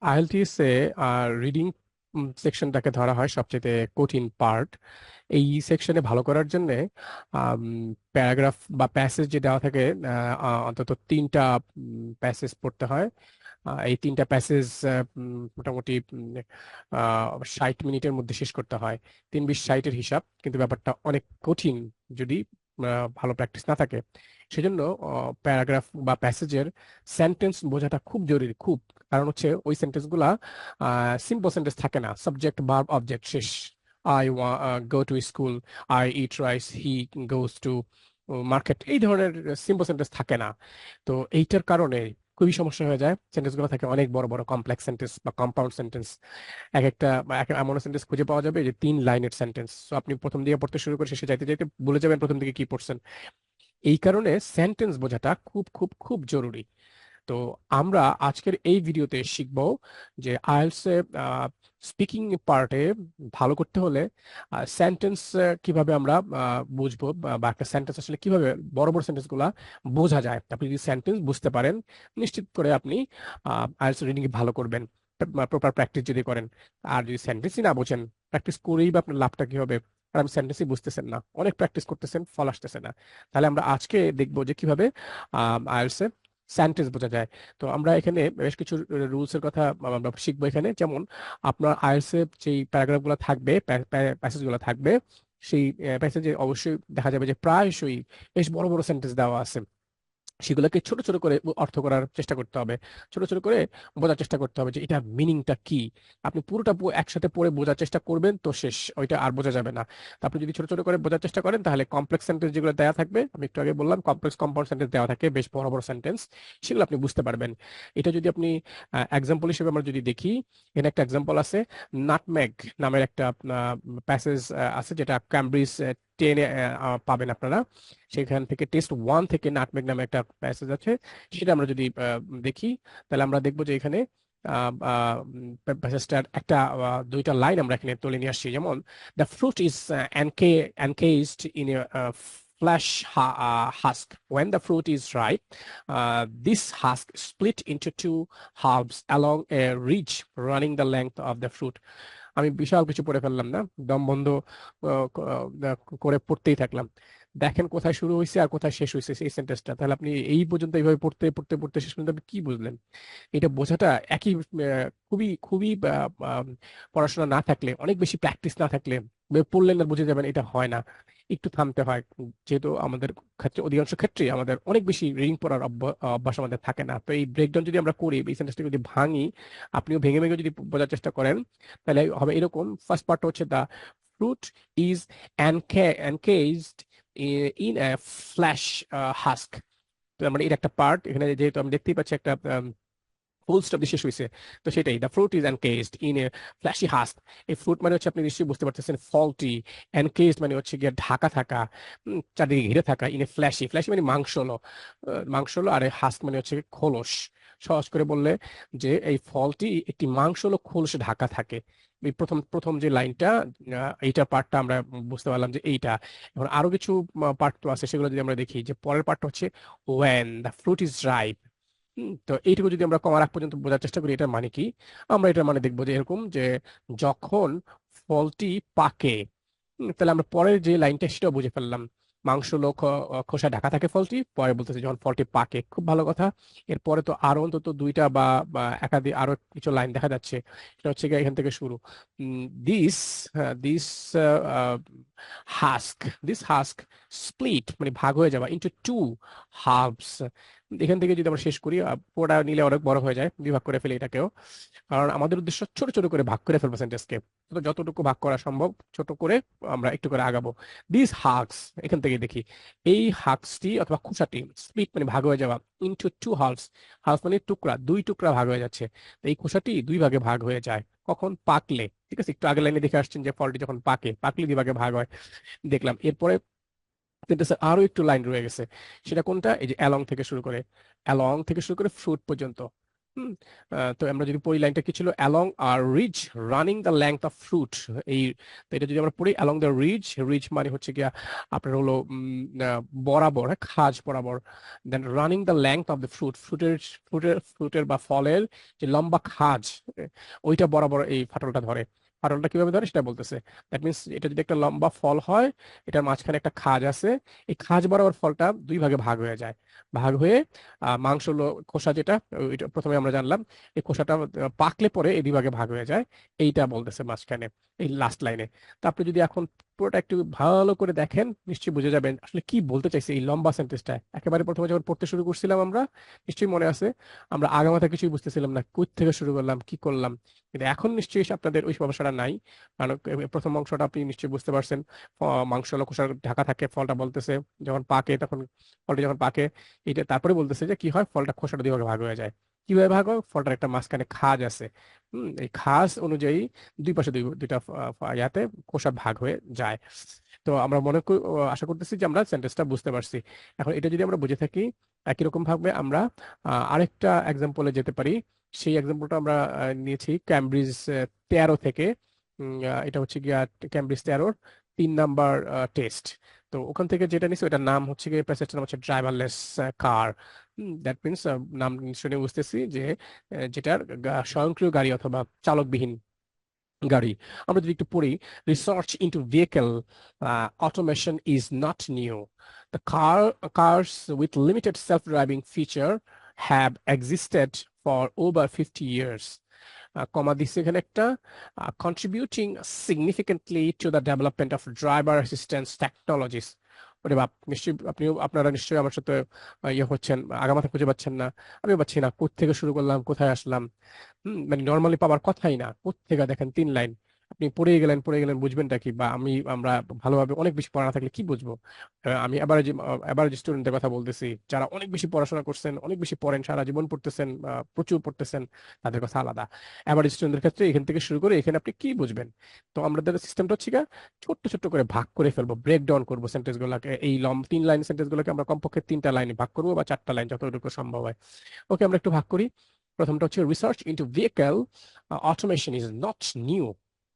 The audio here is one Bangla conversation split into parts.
আইএলটিএস এ রিডিং সেকশনটাকে ধরা হয় সবচেয়ে কঠিন পার্ট। এই সেকশনে ভালো করার জন্য প্যারাগ্রাফ বা প্যাসেজ যে দেওয়া থাকে, অন্তত 3টা প্যাসেজ পড়তে হয়। এই 3টা প্যাসেজ মোটামুটি 60 মিনিটের মধ্যে শেষ করতে হয়। 3 20 60-এর হিসাব, কিন্তু ব্যাপারটা অনেক কঠিন যদি ভালো প্র্যাকটিস না থাকে। সেজন্য প্যারাগ্রাফ বা প্যাসেজের সেন্টেন্স বোঝাটা খুব জরুরি, খুব। কারণ হচ্ছে ওই সেন্টেন্সগুলা সিম্পল সেন্টেন্স থাকে না, সাবজেক্ট ভার্ব অবজেক্ট শেষ। I go to school, I eat rice, he goes to market, এই ধরনের সিম্পল সেন্টেন্স থাকে না। তো এইটার কারণে খুবই সমস্যা হয়ে যায়। সেন্টেন্স গুলো থাকে অনেক বড় বড় কমপ্লেক্স সেন্টেন্স বা কম্পাউন্ড সেন্টেন্স। এক একটা বা এমন সেন্টেন্স খুঁজে পাওয়া যাবে যে 3 লাইনের সেন্টেন্স, তো আপনি প্রথম দিকে পড়তে শুরু করে শেষে যাইতে যাইতে ভুলে যাবেন প্রথম দিকে কি পড়ছেন। এই কারণে সেন্টেন্স বোঝাটা খুব খুব খুব জরুরি। তো আমরা আজকের এই ভিডিওতে শিখব যে আইএলটিএস এ স্পিকিং পার্টে ভালো করতে হলে সেন্টেন্স কিভাবে আমরা বুঝবো, বা একটা সেন্টেন্স আসলে কিভাবে, বড় বড় সেন্টেন্স গুলা বোঝা যায়। আপনি যদি সেন্টেন্স বুঝতে পারেন, নিশ্চিত করে আপনি আইএলটিএস রিডিং ভালো করবেন, প্রপার প্র্যাকটিস যদি করেন। আর যদি সেন্টেন্সই না বোঝেন, প্র্যাকটিস করেই বা আপনার লাভটা কি হবে? আর আপনি সেন্টেন্সই বুঝতেছেন না, অনেক প্র্যাকটিস করতেছেন, ফল আসতেছে না। তাহলে আমরা আজকে দেখবো যে কিভাবে আইএলটিএস সেন্টেন্স বোঝা যায়। তো আমরা এখানে বেশ কিছু রুলস এর কথা আমরা শিখবো এখানে। যেমন আপনার আইএলটিএস এর যেই প্যারাগ্রাফ গুলো থাকবে, প্যাসেজ গুলো থাকবে, সেই প্যাসেজে অবশ্যই দেখা যাবে যে প্রায়শই বেশ বড় বড় সেন্টেন্স দেওয়া আছে। সেগুলোকে ছোট ছোট করে অর্থ করার চেষ্টা করতে হবে, ছোট ছোট করে বোঝার চেষ্টা করতে হবে যে এটা মিনিংটা কি। আপনি পুরোটা একসাথে পড়ে বোঝার চেষ্টা করবেন তো শেষ, ওইটা আর বোঝা যাবে না। তো আপনি যদি ছোট ছোট করে বোঝার চেষ্টা করেন, তাহলে কমপ্লেক্স সেন্টেন্স যেগুলো দেওয়া থাকবে, আমি একটু আগে বললাম কমপ্লেক্স কম্পাউন্ড সেন্টেন্স দেওয়া থাকে, বেশ বড় বড় সেন্টেন্স, সেগুলো আপনি বুঝতে পারবেন। এটা যদি আপনি এক্সাম্পল হিসেবে আমরা যদি দেখি, এখানে একটা এক্সাম্পল আছে। নাটমেগ নামের একটা প্যাসেজ আছে, যেটা ক্যামব্রিজ 10-এ পাবেন আপনারা। সেখান থেকে টেস্ট 1 থেকে নাটমেগ নামে একটা প্যাসেজ আছে, সেটা আমরা যদি দেখি, তাহলে আমরা দেখবো যে এখানে প্যাসেজটার একটা 2টা লাইন আমরা এখানে তুলে নিয়ে আসছি। যেমন, the fruit is encased in a flesh husk. When the fruit is ripe, this husk split into two halves along a ridge running the length of the fruit. আমি বিশাল কিছু পড়ে ফেললাম না, দম বন্ধ করে পড়তেই থাকলাম। দেখেন কোথায় শুরু হয়েছে আর কোথায় শেষ হয়েছে এই সেন্টেন্সটা। তাহলে আপনি এই পর্যন্ত এইভাবে পড়তে পড়তে পড়তে শেষ পর্যন্ত আপনি কি বুঝলেন? এটা বোঝাটা একই, খুবই খুবই পড়াশোনা না থাকলে, অনেক বেশি প্র্যাকটিস না থাকলে পড়লেন আর বুঝে যাবেন, এটা হয় না। একটু থামতে হয়। যেহেতু আমাদের ক্ষেত্রে, অধিকাংশ ক্ষেত্রে আমাদের অনেক বেশি রিডিং পড়ার অভ্যাস আমাদের থাকে না। তো এই ব্রেকডাউন যদি আমরা করি, এই সেন্টেন্সটা যদি ভাঙি, আপনিও ভেঙে ভেঙে যদি বোঝার চেষ্টা করেন, তাহলে হবে এরকম। ফার্স্ট পার্ট হচ্ছে, the fruit is encased in a flesh husk. মানে এর একটা পার্ট এখানে, যেহেতু আমি দেখতেই পাচ্ছি একটা ফুল স্টপ দিয়ে শেষ হয়েছে, তো সেটাই, the fruit is encased in a fleshy husk. এই ফ্রুট মানে হচ্ছে, আপনি নিশ্চয়ই বুঝতে পারতেছেন, ফলটি। এনকেজড মানে হচ্ছে গিয়ে ঢাকা থাকা, চারদিকে ঘিরে থাকা। ইন এ ফ্ল্যাশি, ফ্ল্যাশি মানে মাংস হলো, মাংস হলো। আর হাস্ক মানে হচ্ছে খোলস। সহজ করে বললে, যে এই ফলটি একটি মাংস হলো, খোলসে ঢাকা থাকে। এই প্রথম প্রথম যে লাইনটা, এইটা পার্টটা আমরা বুঝতে পারলাম যে এইটা। এখন আরো কিছু পার্ট তো আছে, সেগুলো যদি আমরা দেখি, যে পরের পার্টটা হচ্ছে, when the fruit is ripe. তো এইটুকু যদি আমরা কমার আগ পর্যন্ত বোঝার চেষ্টা করি, এটার মানে কি, আমরা এটার মানে দেখবো যে এরকম, যে যখন ফলটি পাকে। তাহলে আমরা পরের যে লাইনটা সেটাও বুঝে ফেললাম। মাংস খোসা ঢাকা থাকে ফলটি, পরে বলতেছে যখন ফলটি পাকে। খুব ভালো কথা। এরপরে তো আরো অন্তত 2টা বা একাধিক আরো কিছু লাইন দেখা যাচ্ছে। সেটা হচ্ছে গিয়ে এখান থেকে শুরু। This this husk this husk split মানে ভাগ হয়ে যাওয়া, ইন্টু টু হাফস। এখান থেকে যদি আমরা শেষ করি, পুরোটা নিলে অনেক বড় হয়ে যায়, বিভাগ করে ফেলি এটাকেও। কারণ আমাদের উদ্দেশ্য ছোট ছোট করে ভাগ করে ফেলবো সেন্টেন্সকে। তো যতটুকু ভাগ করা সম্ভব ছোট করে আমরা একটু করে আগাবো। দিস হাক্স, এখান থেকে দেখি, এই হাক্সটি অথবা খোসাটি, স্প্লিট মানে ভাগ হয়ে যাওয়া, ইনটু টু হাফস। হাফস মানে টুকরা, 2 টুকরা ভাগ হয়ে যাচ্ছে। তো এই খোসাটি 2 ভাগে ভাগ হয়ে যায় কখন? পাকলে। ঠিক আছে, একটু আগের লাইনে দেখে আসছেন যে ফলটি যখন পাকে, পাকলে 2 ভাগে ভাগ হয়, দেখলাম। এরপরে সেন্টেন্সের আরো একটু লাইন রয়ে গেছে। সেটা কোনটা? এই যে অ্যালং থেকে শুরু করে, অ্যালং থেকে শুরু করে ফ্রুট পর্যন্ত। হুম। তো আমরা যদি পড়ি, লাইনটা কি ছিল, along a ridge running the length of fruit. এই তো এটা যদি আমরা পড়ি, অ্যালং দ্য রিজ, রিজ মানে হচ্ছে গিয়া আপনার হলো বরাবর, খাজ বরাবর। Then running the length of the fruit, ফ্রুটের বা ফলের যে লম্বা খাজ, ওইটা বরাবর এই ফাটলটা ধরে। ফাটলটা কিভাবে ধরে সেটা বলতেছে। দ্যাট মিনস এটা যদি একটা লম্বা ফল হয়, এটার মাঝখানে একটা খাজ আছে, এই খাজ বরাবর ফলটা দুই ভাগে ভাগ হয়ে যায়। ভাগ হয়ে মাংস খোসা যেটা, ওইটা প্রথমে আমরা জানলাম, এই খোসাটা পাকলে পরে এই বিভাগে ভাগ হয়ে যায়। এইটা বলতেছে মাঝখানে, এই লাস্ট লাইনে। তা আপনি যদি এখন পুরোটা একটু ভালো করে দেখেন, নিশ্চয়ই বুঝে যাবেন আসলে কি বলতে চাইছে এই লম্বা সেন্টেন্সটা। একেবারে প্রথমে যখন পড়তে শুরু করছিলাম আমরা, নিশ্চয়ই মনে আছে, আমরা আগামাথা কিছুই বুঝতেছিলাম না, কই থেকে শুরু করলাম, কি করলাম। কিন্তু এখন নিশ্চয়ই আপনাদের ওই সমস্যাটা নাই, কারণ প্রথম অংশটা আপনি নিশ্চয়ই বুঝতে পারছেন। মাংস খোসার ঢাকা থাকে, ফলটা বলতেছে যখন পাকে, তখন ফলটা যখন পাকে, এটা তারপরে বলতেছে যে কি হয়, ফলটা খোসাটা দুই ভাগে ভাগ হয়ে যায়। কিভাবে ভাগ হয়, ফলটার একটা মাঝখানে খাজ আছে। এই খাজ অনুযায়ী দুই পাশে দুইটা ইয়াতে খোসা ভাগ হয়ে যায়। তো আমরা আশা করতেছি যে আমরা সেন্টেন্সটা বুঝতে পারছি। এখন এটা যদি আমরা বুঝে থাকি, একই রকম ভাবে আমরা আরেকটা এক্সাম্পলে যেতে পারি। সেই এক্সাম্পলটা আমরা নিয়েছি ক্যামব্রিজ 13 থেকে। এটা হচ্ছে গিয়া ক্যামব্রিজ 13 3 নাম্বার টেস্ট। তো ওখান থেকে যেটা নিচ্ছে ওটার নাম হচ্ছে গিয়ে, প্যাসেজটার নাম হচ্ছে ড্রাইভারলেস কার। দ্যাট মিনস, নাম শুনে বুঝতেছি যে যেটার স্বয়ংক্রিয় গাড়ি অথবা চালকবিহীন গাড়ি। আমরা যদি একটু পড়ি, research into vehicle automation is not new. The cars with limited self-driving feature have existed for over 50 years. কমা দিচ্ছে এখানে একটা, contributing significantly to the development of driver assistance technologies. ওরে বাপ, নিশ্চয়ই আপনারা নিশ্চয়ই আমার সাথে ইয়ে হচ্ছেন, আগামাথা খুঁজে পাচ্ছেন না। আমিও পাচ্ছি না, কোত্থেকে শুরু করলাম, কোথায় আসলাম। মানে নর্মালি পাওয়ার কথাই না, কোত্থেকে দেখেন 3 লাইন, আপনি পড়ে গেলেন বুঝবেনটা কি? বা আমরা ভালোভাবে অনেক বেশি পড়া না থাকলে কি বুঝবো? আমি এভারেজ স্টুডেন্টদের কথা বলতেছি, যারা অনেক বেশি পড়াশোনা করছেন, অনেক বেশি পড়েন, সারা জীবন পড়তেছেন, প্রচুর পড়তেছেন, তাদের কথা আলাদা। এভারেজ স্টুডেন্টদের ক্ষেত্রে এখান থেকে শুরু করে এখানে আপনি কি বুঝবেন? তো আমাদের সিস্টেমটা হচ্ছে গিয়ে ছোট্ট ছোট্ট করে ভাগ করে ফেলবো, ব্রেক ডাউন করবো সেন্টেন্স গুলাকে। এই 3 লাইন সেন্টেন্স গুলোকে আমরা কমপক্ষে 3টা লাইনে ভাগ করবো, বা 4টা লাইন, যতটুকু সম্ভব হয়। ওকে, আমরা একটু ভাগ করি। প্রথমটা হচ্ছে, research into vehicle automation is not new.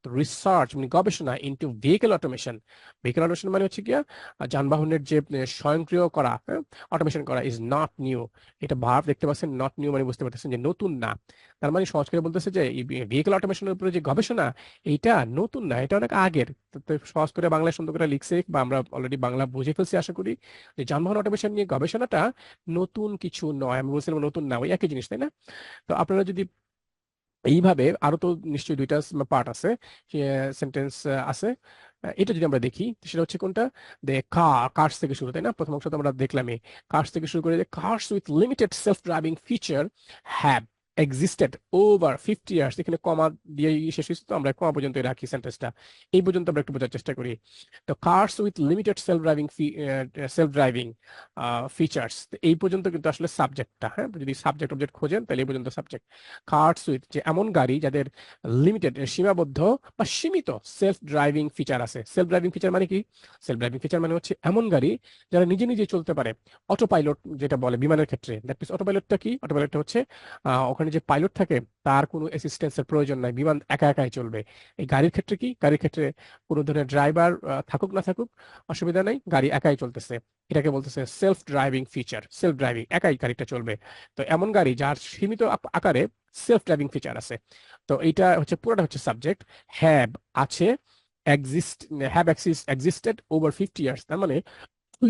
Research মানে গবেষণা, into vehicle automation, vehicle automation মানে হচ্ছে গিয়া যানবাহনের যে স্বয়ংক্রিয় করা, অটোমেশন করা, ইজ নট নিউ। এটা ভার্ব দেখতে পাচ্ছেন, নট নিউ মানে বুঝতে পারতেছেন যে নতুন না। তার মানে সহজ করে বলতেছে যে ভেহিকল অটোমেশনের উপরে যে গবেষণা, এইটা নতুন না, এটা অনেক আগের। তো সহজ করে বাংলায় সুন্দর করে লিখছে, বা আমরা অলরেডি বাংলা বুঝে ফেলছি আশা করি, যে যানবাহন অটোমেশন নিয়ে গবেষণাটা নতুন কিছু নয়। আমি বলছিলাম নতুন না, ওই একই জিনিস, তাই না? তো আপনারা যদি এইভাবে, আরো তো নিশ্চয়ই 2টা পার্ট আছে, সেন্টেন্স আছে। এটা যদি আমরা দেখি, সেটা হচ্ছে কোনটা, দে কার্স থেকে শুরু, তাই না? প্রথম অংশ তো আমরা দেখলামই, কার্স থেকে শুরু করে, cars with limited self driving feature have existed over 50 years. এখানে কমা দিয়ে শেষ হয়েছে, তো আমরা কমা পর্যন্ত রাখি সেন্টেন্সটা, এই পর্যন্ত আমরা একটু বোঝার চেষ্টা করি। তো cars with limited self driving features, এই পর্যন্ত কিন্তু আসলে সাবজেক্টটা। হ্যাঁ, যদি সাবজেক্ট অবজেক্ট খোঁজেন তাহলে এই পর্যন্ত সাবজেক্ট। কার্স উইথ, যে এমন গাড়ি যাদের লিমিটেড সীমাবদ্ধ বা সীমিত সেলফ ড্রাইভিং ফিচার আছে। সেলফ ড্রাইভিং ফিচার মানে কি? সেলফ ড্রাইভিং ফিচার মানে হচ্ছে এমন গাড়ি যারা নিজে নিজে চলতে পারে। অটো পাইলট যেটা বলে বিমানের ক্ষেত্রে, দ্যাট মিনস অটো পাইলটটা কি? অটো পাইলটটা হচ্ছে ওখানে যে পাইলট থাকে, তার কোনো অ্যাসিস্ট্যান্সের প্রয়োজন নাই, বিমান একা একাই চলবে। এই গাড়ির ক্ষেত্রে কি? গাড়ির ক্ষেত্রে কোনো ধরনের ড্রাইভার থাকুক না থাকুক অসুবিধা নাই, গাড়ি একাই চলতেছে। এটাকে বলতেছে self driving feature, self driving, একাই গাড়িটা চলবে। তো এমন গাড়ি যার সীমিত আকারে সেলফ ড্রাইভিং ফিচার আছে। তো এইটা হচ্ছে পুরোটা হচ্ছে সাবজেক্ট। হ্যাভ আছে, এক্সিস্ট, এক্সিস্টেড ওভার 50 ইয়ার্স, তার মানে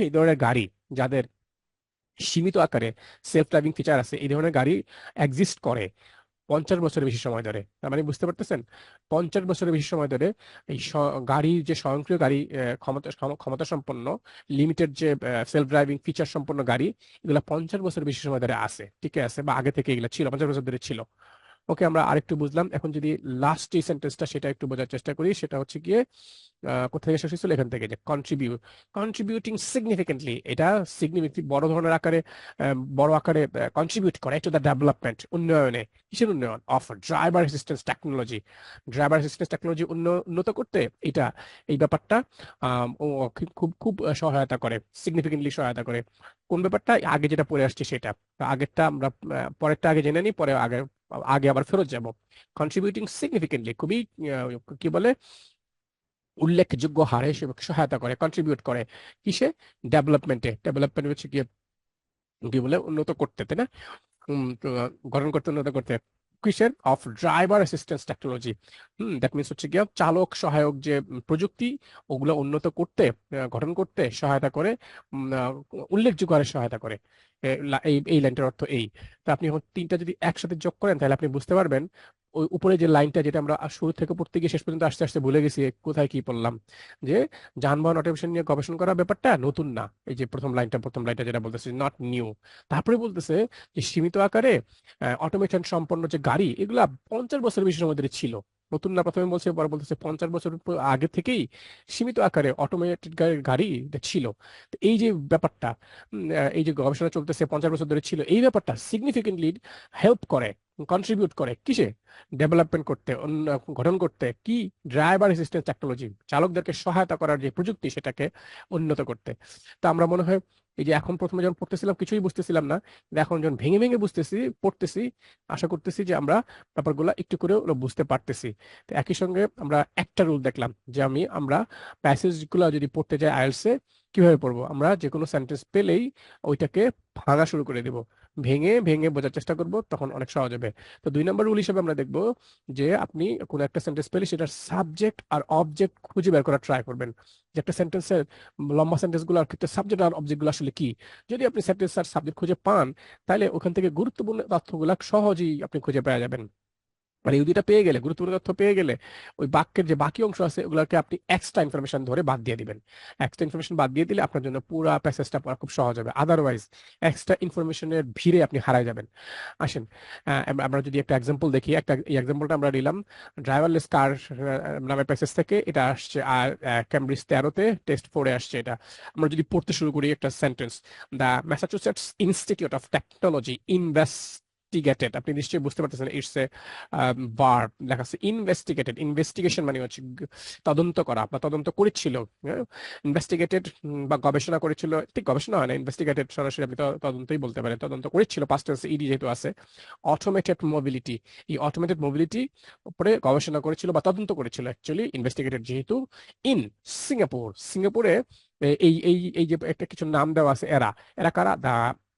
এই ধরনের গাড়ি যাদের সীমিত আকারে সেলফ ড্রাইভিং ফিচার আছে, এই ধরনের গাড়ি এক্সিস্ট করে 50 বছরের বেশি সময় ধরে। তার মানে বুঝতে পারতেছেন, 50 বছরের বেশি সময় ধরে এই গাড়ির যে স্বয়ংক্রিয় গাড়ি, ক্ষমতা সম্পন্ন, লিমিটেড যে সেলফ ড্রাইভিং ফিচার সম্পন্ন গাড়ি, এগুলা 50 বছরের বেশি সময় ধরে আছে, ঠিক আছে, বা আগে থেকে এগুলা ছিল, 50 বছর ধরে ছিল। ওকে, আমরা আরেকটু বুঝলাম। এখন যদি লাস্ট যে সেন্টেন্সটা সেটা একটু বোঝার চেষ্টা করি, সেটা হচ্ছে গিয়ে কোথা থেকে শেষ হয়েছিল, এখান থেকে, যে কন্ট্রিবিউটিং সিগনিফিকেন্টলি, এটা সিগনিফিকেন্টলি বড় ধরনের আকারে, বড় আকারে কন্ট্রিবিউট করে টু দ্য ডেভেলপমেন্ট, উন্নয়নে। কিসের উন্নয়ন? Of driver assistance technology. Driver assistance technology উন্নত করতে এটা, এই ব্যাপারটা ও খুব খুব খুব সহায়তা করে, সিগনিফিকেন্টলি সহায়তা করে। কোন ব্যাপারটা? আগে যেটা পড়ে আসছে সেটা। তো আগেরটা আমরা পরেরটা আগে জেনে নিই, পরে আগে আগে আবার ফেরত যাব। কন্ট্রিবিউটিং সিগনিফিকেন্টলি, খুবই কি বলে, উল্লেখযোগ্য হারে সে সহায়তা করে, কন্ট্রিবিউট করে কিসে? ডেভেলপমেন্টে। ডেভেলপমেন্ট হচ্ছে কি, কি বলে, উন্নত করতে, তাই না? তো, গঠন করতে, উন্নত করতে। কিসের? Of driver assistance technology. That means হচ্ছে গিয়ে চালক সহায়ক যে প্রযুক্তি, ওগুলো উন্নত করতে, গঠন করতে সহায়তা করে, উল্লেখযোগ্য হারে সহায়তা করে। এই এই লাইনটার অর্থ এই। তো আপনি এখন তিনটা যদি একসাথে যোগ করেন, তাহলে আপনি বুঝতে পারবেন ওই উপরে যে লাইনটা, যেটা আমরা শুরু থেকে পড়তে গিয়ে শেষ পর্যন্ত আস্তে আস্তে ভুলে গেছি কোথায় কি পড়লাম, যে যানবাহন অটোমেশন নিয়ে গবেষণা করা ব্যাপারটা নতুন না। এই যে প্রথম লাইনটা যেটা বলতেছে, নট নিউ। তারপরে বলতেছে যে সীমিত আকারে অটোমেশন সম্পন্ন যে গাড়ি, এগুলা 50 বছর বেশি সময় ধরে ছিল। নতুন না, প্রথমে বলছে, পরে বলতেছে 50 বছর আগে থেকেই সীমিত আকারে অটোমেটেড গাড়ি এটা ছিল। তো এই যে ব্যাপারটা, এই যে গবেষণা চলতেছে 50 বছর ধরে ছিল, এই ব্যাপারটা সিগনিফিকেন্টলি হেল্প করে, কন্ট্রিবিউট করে কিসে? ডেভেলপমেন্ট করতে, গঠন করতে, কি? ড্রাইভার অ্যাসিস্ট্যান্স টেকনোলজি, চালকদেরকে সহায়তা করার যে প্রযুক্তি, সেটাকে উন্নত করতে। তো আমরা মনে হয় এই যে এখন প্রথমে যখন পড়তেছিলাম কিছুই বুঝতেছিলাম না, কিন্তু এখন যখন ভেঙে ভেঙে বুঝতেছি, পড়তেছি, আশা করতেছি যে আমরা ব্যাপারগুলো একটু করে বুঝতে পারতেছি। তো একই সঙ্গে আমরা একটা রুল দেখলাম, যে আমরা প্যাসেজ গুলো যদি পড়তে যাই আইএলটিএস এ, কিভাবে পড়বো? আমরা যে কোনো সেন্টেন্স পেলেই ওইটাকে ভাঙা শুরু করে দেব, ভেঙে ভেঙে বোঝার চেষ্টা করব, তখন অনেক সহজ হবে। তো 2 নম্বর রুল হিসেবে আমরা দেখবো যে আপনি কোনো একটা সেন্টেন্স পেলে সেটার সাবজেক্ট আর অবজেক্ট খুঁজে বের করার ট্রাই করবেন। যে একটা সেন্টেন্সের, লম্বা সেন্টেন্স গুলোর ক্ষেত্রে সাবজেক্ট আর অবজেক্ট গুলো আসলে কি। যদি আপনি সেন্টেন্স আর সাবজেক্ট খুঁজে পান, তাহলে ওখান থেকে গুরুত্বপূর্ণ তথ্যগুলো সহজেই আপনি খুঁজে পেয়ে যাবেন। আর এই দুইটা পেয়ে গেলে, গুরুত্বপূর্ণ তথ্য পেয়ে গেলে, ওই বাক্যের যে বাকি অংশ আছে ওগুলোকে আপনি এক্সট্রা ইনফরমেশন ধরে বাদ দিয়ে দিবেন। এক্সট্রা ইনফরমেশন বাদ দিয়ে দিলে আপনার জন্য পুরো প্যাসেজটা পড়া খুব সহজ হবে। আদারওয়াইজ এক্সট্রা ইনফরমেশনের ভিড়ে আপনি হারাই যাবেন। আসেন, আমরা যদি একটা এক্সাম্পল দেখি, একটা এই এক্সাম্পলটা আমরা নিলাম ড্রাইভারলেস কার নামের প্যাসেজ থেকে। এটা আসছে আর ক্যামব্রিজ 13-তে, টেস্ট 4-এ আসছে এটা। আমরা যদি পড়তে শুরু করি একটা sentence, the Massachusetts institute of technology investigated, আপনি নিশ্চয়ই বুঝতে পারতেছেন ইটস এ ভার্ব, লেখা আছে ইনভেস্টিগেটেড। ইনভেস্টিগেশন মানে হচ্ছে তদন্ত করা বা তদন্ত করেছিল। ইনভেস্টিগেটেড বা গবেষণা করেছিল, ঠিক গবেষণা হয় না, ইনভেস্টিগেটেড সরাসরি আপনি তদন্তই বলতে পারেন। তদন্ত করেছিল, পাস্ট টেন্সে ইডি যেহেতু আছে। অটোমেটেড মোবিলিটি, এই অটোমেটেড মোবিলিটি উপরে গবেষণা করেছিল বা তদন্ত করেছিল, অ্যাকচুয়ালি ইনভেস্টিগেটেড যেহেতু। ইন সিঙ্গাপুর, সিঙ্গাপুরে এই এই এই যে একটা কিছু নাম দেওয়া আছে, এরা এরা কারা? দা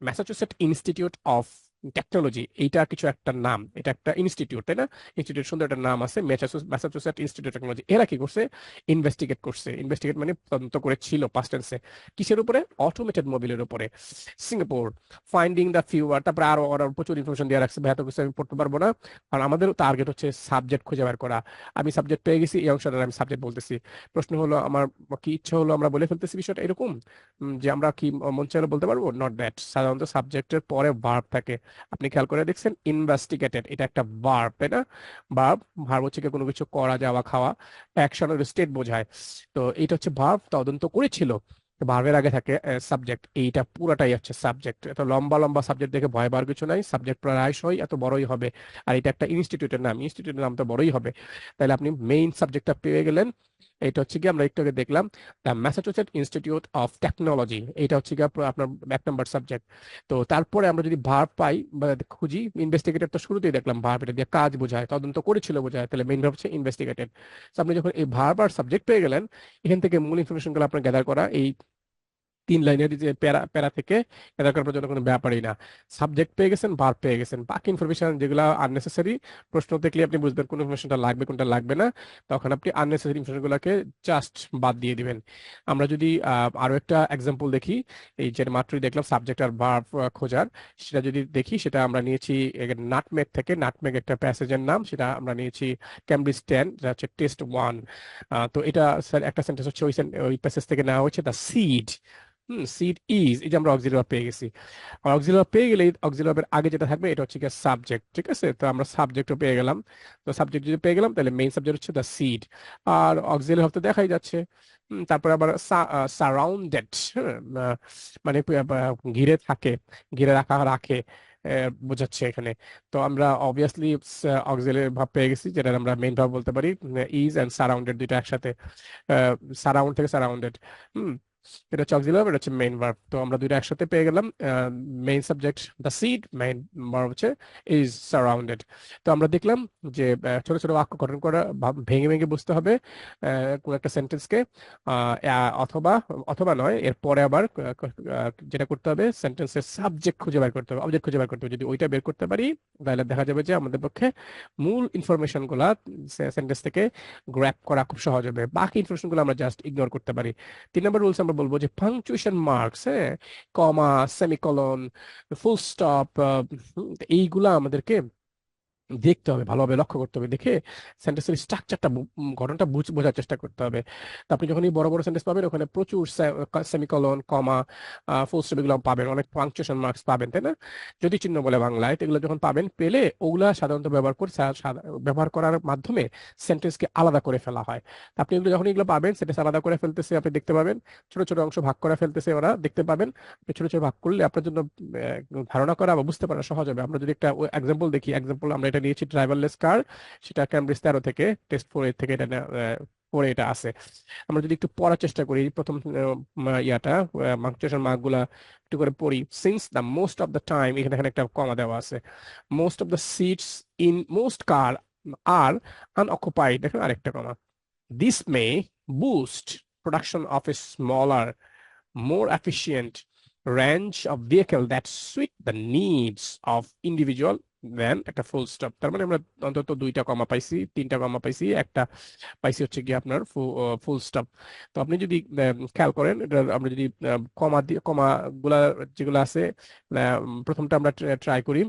ম্যাসাচুসেট ইনস্টিটিউট অফ টেকনোলজি, এইটা কিছু একটা নাম, এটা একটা ইনস্টিটিউট, তাই না? ইনস্টিটিউট, সুন্দর একটা নাম আছে, ম্যাসাচুসেট ইনস্টিটিউট টেকনোলজি। এরা কি করছে? ইনভেস্টিগেট করছে। ইনভেস্টিগেট মানে তদন্ত করেছিল, পাস্ট টেন্সে। কিসের উপরে? অটোমেটেড মোবিলের উপরে। সিঙ্গাপুর ফাইন্ডিং দ্য ফিউয়ার, তারপরে আরো আরো প্রচুর ইনফরমেশন দিয়ে রাখছে, ভাই এত কিছু আমি পড়তে পারবো না। আর আমাদের টার্গেট হচ্ছে সাবজেক্ট খুঁজে বের করা। আমি সাবজেক্ট পেয়ে গেছি, এই অংশটা আমি সাবজেক্ট বলতেছি। প্রশ্ন হলো, আমার কি ইচ্ছা হলো আমরা বলে ফেলতেছি বিষয়টা এরকম, যে আমরা কি মন চাইলে বলতে পারবো? Not that. সাধারণত সাবজেক্টের পরে ভার্ব থাকে। আপনি খেয়াল করে দেখছেন, ইনভেস্টিগেটেড এটা একটা ভার্ব, তাই না? ভার্ব, ভার্ব হচ্ছে কি কোনো কিছু করা, যাওয়া, খাওয়া, অ্যাকশনের স্টেট বোঝায়। তো এটা হচ্ছে ভার্ব, তদন্ত করেছিল। ভার্বের আগে থাকে সাবজেক্ট, এইটা পুরাটাই হচ্ছে সাবজেক্ট। এত লম্বা লম্বা সাবজেক্ট দেখে ভয় পাওয়ার কিছু নাই, সাবজেক্ট প্রায়শই এত বড়ই হবে। আর এটা একটা ইনস্টিটিউটের নাম, ইনস্টিটিউটের নাম তো বড়ই হবে। তাহলে আপনি মেইন সাবজেক্টটা পেয়ে গেলেন। এটা হচ্ছে কি আমরা একটু আগে দেখলাম, the Massachusetts institute of technology, এটা হচ্ছে কি আপনার 1 নম্বর সাবজেক্ট। তো তারপরে আমরা যদি ভার্ব পাই বা খুঁজি, ইনভেস্টিগেটেড তো শুরুতেই দেখলাম, ভার্ব এটা দিয়ে কাজ বোঝায়, তদন্ত করেছিল বোঝায়, তাহলে মেইন ভার্ব হচ্ছে ইনভেস্টিগেটেড। আপনি যখন এই ভার্ব আর সাবজেক্ট পেয়ে গেলেন, এখান থেকে মূল ইনফরমেশন গুলো আপনার গ্যাদার করা, এই 3 লাইনের যে প্যারা প্যারা থেকে গ্যাদার করার জন্য কোনো ব্যাপারই না। সাবজেক্ট পেয়ে গেছেন, ভার্ব পেয়ে গেছেন, বাকি ইনফরমেশন যেগুলো আননেসেসারি, প্রশ্ন দেখলে আপনি বুঝবেন কোন ইনফরমেশনটা লাগবে কোনটা লাগবে না। তখন আপনি আননেসেসারি ইনফরমেশন গুলোকে জাস্ট বাদ দিয়ে দিবেন। আমরা যদি আরো একটা এক্সাম্পল দেখি, এই যে মাত্রই দেখলাম সাবজেক্ট আর ভার্ব খোঁজার, সেটা যদি দেখি, সেটা আমরা নিয়েছি নাটমেগ থেকে। নাটমেগ একটা প্যাসেজের নাম, সেটা আমরা নিয়েছি ক্যামব্রিজ 10, যেটা হচ্ছে টেস্ট 1। তো এটা স্যার একটা সেন্টেন্স হচ্ছে ওই প্যাসেজ থেকে নেওয়া হয়েছে, দ্য সিড। সিড ইজ, এই যে আমরা অক্সিলারি ভার্ব পেয়ে গেছি। আর অক্সিলারি ভার্ব পেয়ে গেলে অক্সিলারি ভার্বের আগে যেটা থাকবে এটা হচ্ছে কি সাবজেক্ট, ঠিক আছে? তো আমরা সাবজেক্টও পেয়ে গেলাম। তো সাবজেক্ট যদি পেয়ে গেলাম তাহলে মেইন সাবজেক্ট হচ্ছে দ্য সিড। আর অক্সিলারি ভার্ব তো দেখাই যাচ্ছে। তারপরে আবার সারাউন্ডেড, মানে ঘিরে থাকে, ঘিরে রাখা, রাখে, বোঝাচ্ছে এখানে। তো আমরা অবভিয়াসলি অক্সিলারি ভার্ব পেয়ে গেছি, যেটা আমরা মেইন ভার্ব বলতে পারি। ইজ এন্ড সারাউন্ডেড দুইটা একসাথে, সারাউন্ড থেকে সারাউন্ডেড। হুম এটা হচ্ছে অক্সিলারি ভার্ব, এটা হচ্ছে মেইন ভার্ব। তো আমরা দুইটা একসাথে পেয়ে গেলাম। Main subject the seed, main verb হচ্ছে ইজ সারাউন্ডেড। তো আমরা দেখলাম যে ছোট ছোট বাক্য গঠন করা, ভেঙে ভেঙে বুঝতে হবে কোন একটা সেন্টেন্সকে। অথবা অথবা নয়, এর পরে আবার যেটা করতে হবে, সেন্টেন্সের সাবজেক্ট খুঁজে বের করতে হবে, অবজেক্ট খুঁজে বের করতে হবে। যদি ওইটা বের করতে পারি তাহলে দেখা যাবে যে আমাদের পক্ষে মূল ইনফরমেশন গুলা সেন্টেন্স থেকে গ্র্যাপ করা খুব সহজ হবে। বাকি ইনফরমেশন গুলো আমরা জাস্ট ইগনোর করতে পারি। 3 নম্বর রুলস আমরা বলবো যে পাংচুয়েশন মার্কস, হ্যাঁ, কমা, সেমিকলন, ফুল স্টপ, এইগুলা আমাদেরকে দেখতে হবে, ভালোভাবে লক্ষ্য করতে হবে, দেখে সেন্টেন্সের স্ট্রাকচারটা, গঠনটা বোঝার চেষ্টা করতে হবে। তো আপনি যখন এই বড় বড় সেন্টেন্স পাবেন ওখানে প্রচুর সেমিকলন, কমা, ফুল স্টপ এগুলো পাবেন, অনেক পাংচুয়েশন মার্কস পাবেন, তাই না? যদি চিহ্ন বলে বাংলায়, তো এগুলো যখন পাবেন, পেলে ওগুলা সাধারণত ব্যবহার করে ব্যবহার করার মাধ্যমে সেন্টেন্সকে আলাদা করে ফেলা হয়। তো আপনি এগুলো যখন এগুলো পাবেন, সেন্টেন্স আলাদা করে ফেলতেছে আপনি দেখতে পাবেন, ছোট ছোট অংশ ভাগ করে ফেলতেছে ওরা দেখতে পাবেন। আপনি ছোট ছোট ভাগ করলে আপনার জন্য ধারণা করা বা বুঝতে পারা সহজ হবে। আমরা যদি একটা এক্সাম্পল দেখি, এক্সাম্পল আমরা এটা নিয়েছি ড্রাইভারলেস কার, সেটা ক্যামব্রিজ 13 থেকে, টেস্ট 4 থেকে এটা পরে এটা আছে। আমরা যদি একটু পড়ার চেষ্টা করি প্রথম ইয়াটা, মাংচুয়েশন মার্ক গুলা একটু করে পড়ি। Since the most of the time, এখানে এখানে একটা কমা দেওয়া আছে। Most of the seats in most car are unoccupied, দেখেন আরেকটা comma. This may boost production of a smaller, more efficient range of vehicle that suit the needs of individual than একটা ফুল স্টপ। তার মানে আমরা অন্তত দুইটা কমা পাইছি, তিনটা কমা পাইছি, একটা পাইছি হচ্ছে কি আপনার ফুল স্টপ। তো আপনি যদি খেয়াল করেন, এটা আমরা যদি কমা দিয়ে, কমা গুলা যেগুলো আছে, প্রথমটা আমরা ট্রাই করি,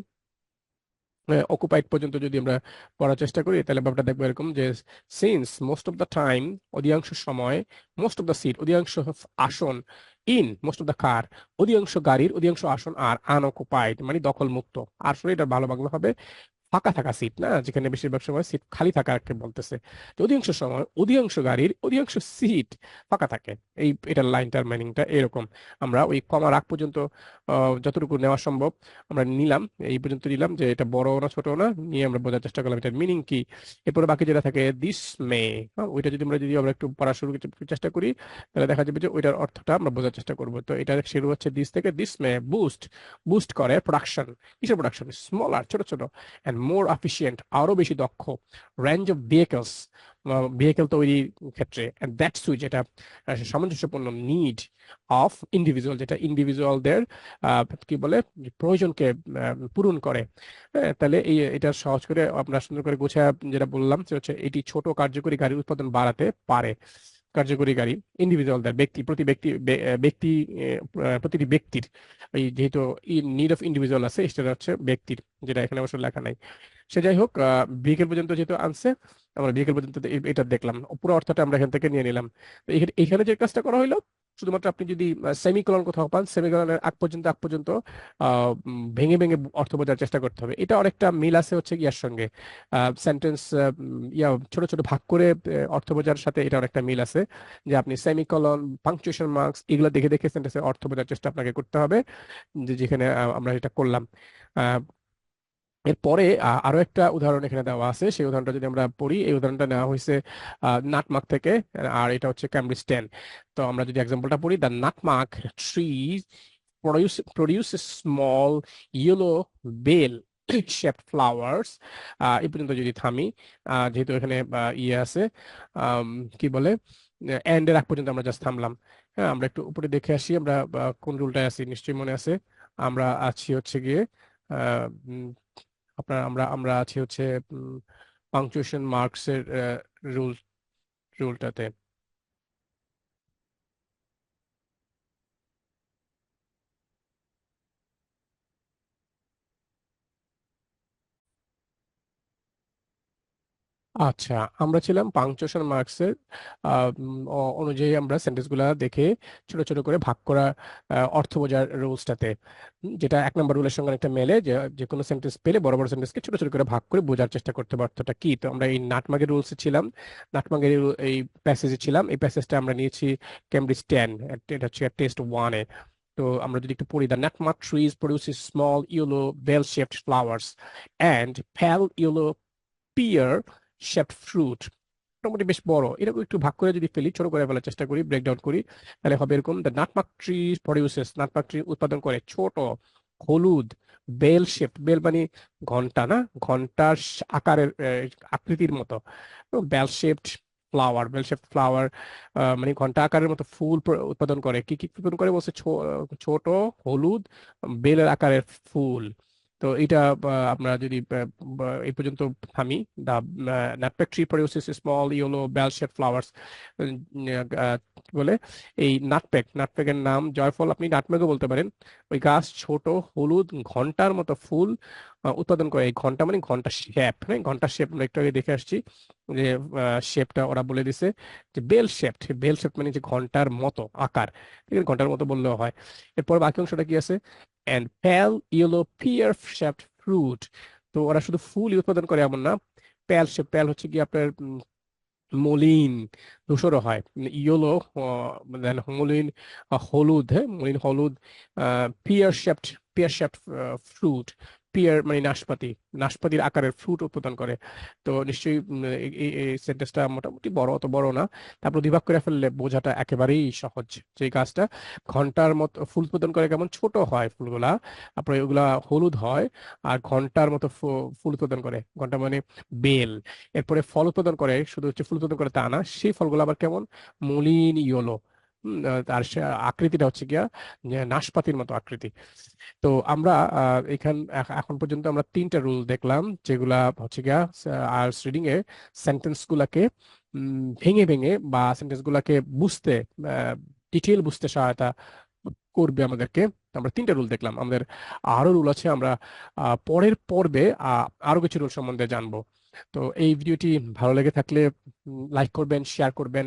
অকুপাইড পর্যন্ত যদি আমরা পড়ার চেষ্টা করি, তাহলে ব্যাপারটা দেখবো এরকম যে since most of the time, অধিকাংশ সময়, মোস্ট অফ দ্য সিট, অধিকাংশ আসন, in most of the car, অধিকাংশ গাড়ির অধিকাংশ আসন, আর আনঅকুপাইড মানে দখল মুক্ত। আসলে এটা ভালো বাংলা হবে ফাঁকা থাকা সিট, না, যেখানে বেশিরভাগ সময় সিট খালি থাকাকে বলতেছে। তো অধিকাংশ সময় অধিকাংশ গাড়ির অধিকাংশ সিট ফাঁকা থাকে। এই এটার লাইনটার মিনিংটা এরকম। আমরা ওই কমার আগ পর্যন্ত যতটুকু নেওয়া সম্ভব আমরা নিলাম, এই পর্যন্ত নিলাম, যে এটা বড় না ছোট না, নিয়ে আমরা বোঝার চেষ্টা করলাম এটার মিনিং কি। এরপরে বাকি যেটা থাকে দিস মে, ওইটা যদি আমরা একটু পড়া শুরু চেষ্টা করি, তাহলে দেখা যাবে যে ওইটার অর্থটা আমরা বোঝার চেষ্টা করবো। তো এটা শুরু হচ্ছে দিস থেকে, দিস মে বুস্ট, বুস্ট করে প্রোডাকশন, কিসের প্রোডাকশন, স্মলার, ছোট ছোট, অ্যান্ড মোর এফিসিয়েন্ট, আরো বেশি দক্ষ, রেঞ্জ অফ ভেহিকলস, ভেহিকেল তৈরির ক্ষেত্রে, অ্যান্ড দ্যাট সুইচ, এটা সামঞ্জস্যপূর্ণ, নিড অফ ইন্ডিভিজুয়াল, যেটা ইন্ডিভিজুয়ালদের কি বলে প্রয়োজনকে পূরণ করে। হ্যাঁ, তাহলে এটা সহজ করে আমরা সুন্দর করে গোছায় যেটা বললাম সে হচ্ছে এটি ছোট কার্যকরী গাড়ির উৎপাদন বাড়াতে পারে। কার্যকরী গাড়ি, ইন্ডিভিজুয়ালদের, ব্যক্তি প্রতি ব্যক্তি, ব্যক্তি, প্রতিটি ব্যক্তির, এই যেহেতু নিড অফ ইন্ডিভিজুয়াল আছে, সেটা হচ্ছে ব্যক্তির, যেটা এখানে অবশ্য লেখা নাই। সে যাই হোক, ভেহিকেল পর্যন্ত যেহেতু আনছে, আমরা ভেহিকেল পর্যন্ত এটা দেখলাম, পুরো অর্থটা আমরা এখান থেকে নিয়ে নিলাম। তো এখানে যে কাজটা করা হলো, শুধুমাত্র আপনি যদি সেমিকোলন কোথাও পান, সেমিকোলনের আগ পর্যন্ত ভেঙে ভেঙে অর্থ বোঝার চেষ্টা করতে হবে। এটা অনেকটা মিল আছে হচ্ছে ইয়ার সঙ্গে, সেন্টেন্স ছোট ছোট ভাগ করে অর্থ বোঝার সাথে এটা অনেকটা মিল আছে। যে আপনি সেমিকোলন, পাংচুয়েশন মার্কস এগুলো দেখে দেখে সেন্টেন্সের অর্থ বোঝার চেষ্টা আপনাকে করতে হবে, যেখানে আমরা এটা করলাম। আহ, এরপরে আরো একটা উদাহরণ এখানে দেওয়া আছে, সেই উদাহরণটা যদি আমরা পড়ি, এই উদাহরণটা নেওয়া হয়েছে নাটমার্ক থেকে, আর এটা হচ্ছে ক্যামব্রিজ 10। তো আমরা যদি এক্সাম্পলটা পড়ি, the nutmeg tree produce small yellow bell shaped flowers. এই পর্যন্ত যদি থামি, যেহেতু এখানে ইয়ে আছে, কি বলে, এন্ড এর আগ পর্যন্ত আমরা জাস্ট থামলাম। হ্যাঁ, আমরা একটু উপরে দেখে আসি, আমরা কোন রুলটায় আছি, নিশ্চয়ই মনে আছে। আমরা আছি হচ্ছে গিয়ে আহ, উম, আপনার আমরা আমরা আছি হচ্ছে পাংচুয়েশন মার্কস এর রুল রুলটাতে। আচ্ছা, আমরা ছিলাম পাংচুয়েশন মার্কসের অনুযায়ী আমরা সেন্টেন্স গুলা দেখে ছোট ছোট করে ভাগ করা অর্থ বোঝার রুলসটাতে, যেটা 1 নম্বর রুলের সঙ্গে একটা মেলে, যে যে কোনো সেন্টেন্স পেলে বড় বড় সেন্টেন্সকে ছোট ছোট করে ভাগ করে বোঝার চেষ্টা করতে হবে অর্থটা কি। তো আমরা এই নাটমাগের রুলসে ছিলাম, নাটমাগের এই প্যাসেজে ছিলাম। এই প্যাসেজটা আমরা নিয়েছি কেমব্রিজ 10, এটা হচ্ছে টেস্ট 1-এ। তো আমরা যদি একটু পড়ি, the nutmeg trees produces small yellow bell shaped flowers and pale yellow pear shaped fruit. মোটামুটি বেশ বড়। এরকম একটু ভাগ করে যদি ফেলি, ছোট করে ফেলার চেষ্টা করি, ব্রেকডাউন করি, তাহলে হবে এরকম: দ্য নাটমাগ ট্রি প্রডিউসেস, নাটমাগ ট্রি উৎপাদন করে ছোট হলুদ বেল শেপড, বেল মানে ঘন্টা না, ঘন্টার আকারের আকৃতির মতো, bell shaped flower, bell shaped flower মানে ঘন্টা আকারের মতো ফুল উৎপাদন করে। কি কি উৎপাদন করে বলছে? ছোট হলুদ বেলের আকারের ফুল। তো এটা আমরা যদি এই পর্যন্ত থামি, the nutmeg tree produces small yellow bell shaped flowers. বলে এই নাটপ্যাকের নাম জয়ফল, আপনি নাটমেগও বলতে পারেন। ওই গাছ ছোট হলুদ ঘন্টার মতো ফুল উৎপাদন করে। এই ঘন্টা মানে ঘন্টা শেপ, হ্যাঁ, ঘন্টা শেপ আমরা একটু আগে দেখে আসছি, যে শেপটা ওরা বলে দিছে যে বেল শেপড। বেল শেপ মানে যে ঘন্টার মতো আকার, ঠিক আছে, ঘন্টার মতো বললেও হয়। এরপর বাকি অংশটা কি আছে? And pale yellow pear shaped fruit. তো ওরা শুধু ফুল উৎপাদন করে এমন না, প্যাল শেপ, প্যাল হচ্ছে কি আপনার মলিন ধূসরও হয়, ইয়েলো, দেন মলিন হলুদ, হ্যাঁ, মলিন হলুদ, pear shaped, pear shaped fruit. Pear মানে নাশপাতি, নাশপাতির আকারের ফ্রুট উৎপাদন করে। তো নিশ্চয়ই এই সেন্টেন্সটা মোটামুটি বড়, অত বড় না। তারপর বিভাগ করে ফেললে বোঝাটা একেবারেই সহজ। যে গাছটা ঘন্টার মতো ফুল উৎপাদন করে, কেমন ছোট হয় ফুলগুলা, তারপরে ওগুলা হলুদ হয়, আর ঘন্টার মতো ফুল উৎপাদন করে। ঘন্টা মানে বেল। এরপরে ফল উৎপাদন করে, শুধু হচ্ছে ফুল উৎপাদন করে তা না, সেই ফলগুলো আবার কেমন? মলিন ইয়েলো। তার আকৃতিটা হচ্ছে গিয়া যে নাশপাতির মতো আকৃতি। তো আমরা এখন পর্যন্ত আমরা 3টা রুল দেখলাম, যেগুলা হচ্ছে গিয়া আর্টস রিডিং এ সেন্টেন্স গুলাকে ভেঙে ভেঙে বা সেন্টেন্স গুলাকে বুঝতে, ডিটেল বুঝতে সহায়তা করবে আমাদেরকে। আমরা 3টা রুল দেখলাম, আমাদের আরো রুল আছে। আমরা পরের পর্বে আরো কিছু রুল সম্বন্ধে জানবো। তো এই ভিডিওটি ভালো লেগে থাকলে লাইক করবেন, শেয়ার করবেন।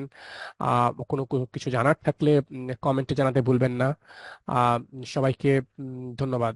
কোনো কিছু জানার থাকলে কমেন্টে জানাতে ভুলবেন না। সবাইকে ধন্যবাদ।